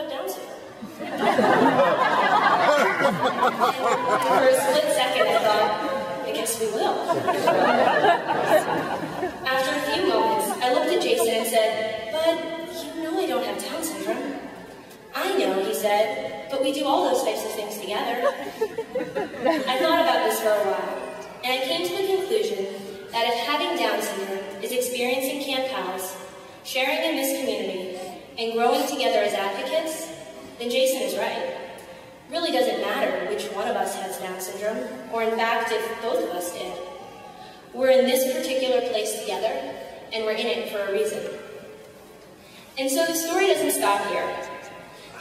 have Down syndrome? For a split second, I thought, I guess we will. After a few moments, I looked at Jason and said, but you know I don't have Down syndrome. I know, he said, but we do all those types of things together. I thought about this for a while, and I came to the conclusion that if having Down syndrome is experiencing Camp Pals, sharing in this community, and growing together as advocates, then Jason is right. It really doesn't matter which one of us has Down syndrome, or in fact, if both of us did. We're in this particular place together, and we're in it for a reason. And so the story doesn't stop here.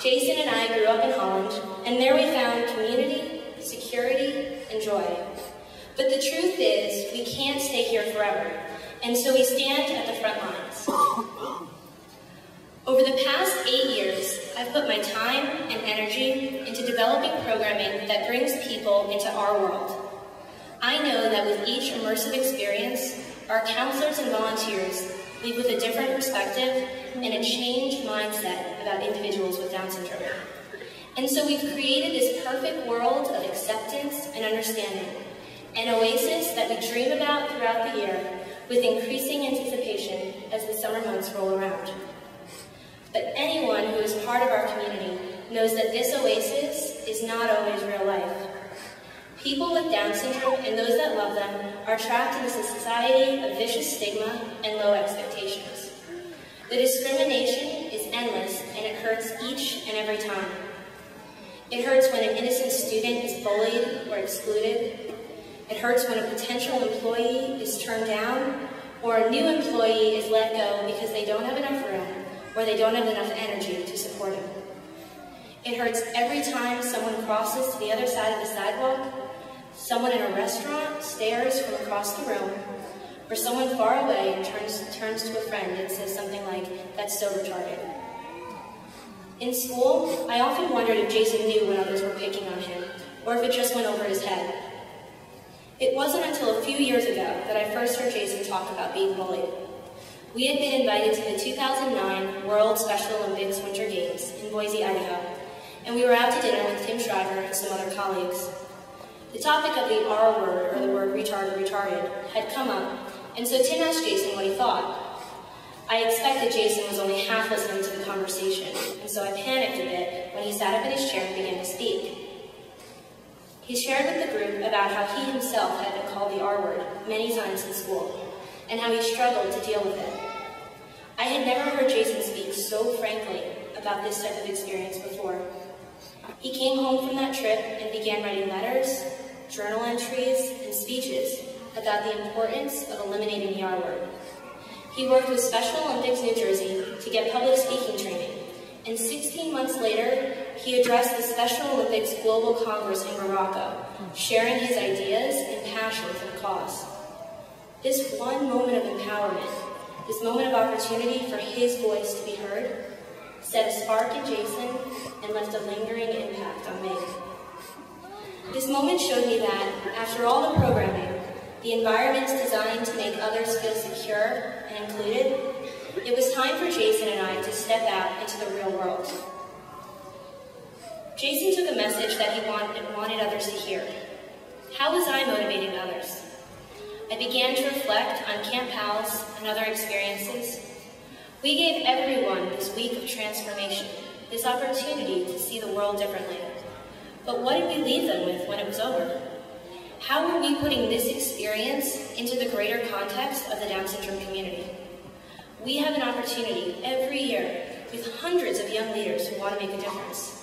Jason and I grew up in Holland, and there we found community, security, and joy. But the truth is, we can't stay here forever, and so we stand at the front lines. Over the past 8 years, I've put my time and energy into developing programming that brings people into our world. I know that with each immersive experience, our counselors and volunteers leave with a different perspective and a changed mindset about individuals with Down syndrome. And so we've created this perfect world of acceptance and understanding, an oasis that we dream about throughout the year with increasing anticipation as the summer months roll around. But anyone who is part of our community knows that this oasis is not always real life. People with Down syndrome and those that love them are trapped in a society of vicious stigma and low expectations. The discrimination is endless, and it hurts each and every time. It hurts when an innocent student is bullied or excluded. It hurts when a potential employee is turned down, or a new employee is let go because they don't have enough room, or they don't have enough energy to support him. It hurts every time someone crosses to the other side of the sidewalk, someone in a restaurant stares from across the room, or someone far away turns to a friend and says something like, "That's so retarded." In school, I often wondered if Jason knew when others were picking on him, or if it just went over his head. It wasn't until a few years ago that I first heard Jason talk about being bullied. We had been invited to the 2009 World Special Olympics Winter Games in Boise, Idaho, and we were out to dinner with Tim Shriver and some other colleagues. The topic of the R word, or the word retard or retarded, had come up, and so Tim asked Jason what he thought. I expected Jason was only half listening to the conversation, and so I panicked a bit when he sat up in his chair and began to speak. He shared with the group about how he himself had been called the R word many times in school, and how he struggled to deal with it. I had never heard Jason speak so frankly about this type of experience before. He came home from that trip and began writing letters, journal entries, and speeches about the importance of eliminating the R word. He worked with Special Olympics New Jersey to get public speaking training, and 16 months later, he addressed the Special Olympics Global Congress in Morocco, sharing his ideas and passion for the cause. This one moment of empowerment, this moment of opportunity for his voice to be heard, set a spark in Jason and left a lingering impact on me. This moment showed me that, after all the programming, the environments designed to make others feel secure and included, it was time for Jason and I to step out into the real world. Jason took a message that he wanted others to hear. How was I motivating others? I began to reflect on Camp Pals and other experiences. We gave everyone this week of transformation, this opportunity to see the world differently. But what did we leave them with when it was over? How were we putting this experience into the greater context of the Down syndrome community? We have an opportunity every year with hundreds of young leaders who want to make a difference.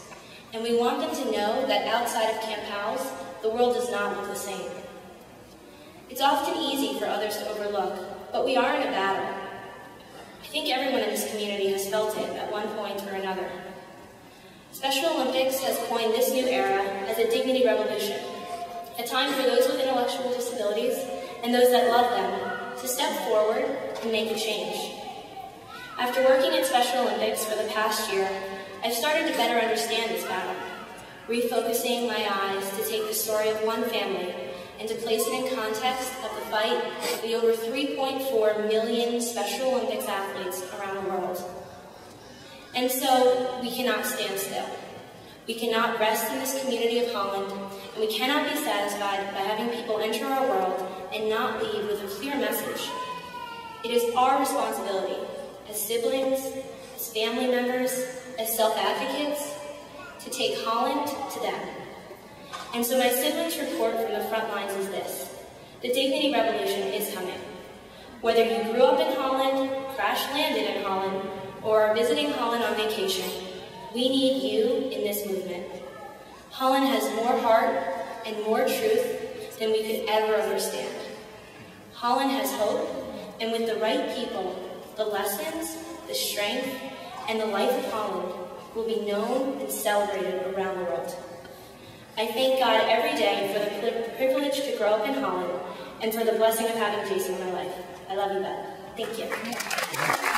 And we want them to know that outside of Camp Pals, the world does not look the same. It's often easy for others to overlook, but we are in a battle. I think everyone in this community has felt it at one point or another. Special Olympics has coined this new era as a dignity revolution, a time for those with intellectual disabilities and those that love them to step forward and make a change. After working at Special Olympics for the past year, I've started to better understand this battle, refocusing my eyes to take the story of one family and to place it in context of the fight of the over 3.4 million Special Olympics athletes around the world. And so we cannot stand still. We cannot rest in this community of Holland, and we cannot be satisfied by having people enter our world and not leave with a clear message. It is our responsibility as siblings, as family members, as self-advocates, to take Holland to them. And so my siblings' report from the front lines is this: the dignity revolution is coming. Whether you grew up in Holland, crash-landed in Holland, or are visiting Holland on vacation, we need you in this movement. Holland has more heart and more truth than we could ever understand. Holland has hope, and with the right people, the lessons, the strength, and the life of Holland will be known and celebrated around the world. I thank God every day for the privilege to grow up in Holland and for the blessing of having Jason in my life. I love you, Beth. Thank you.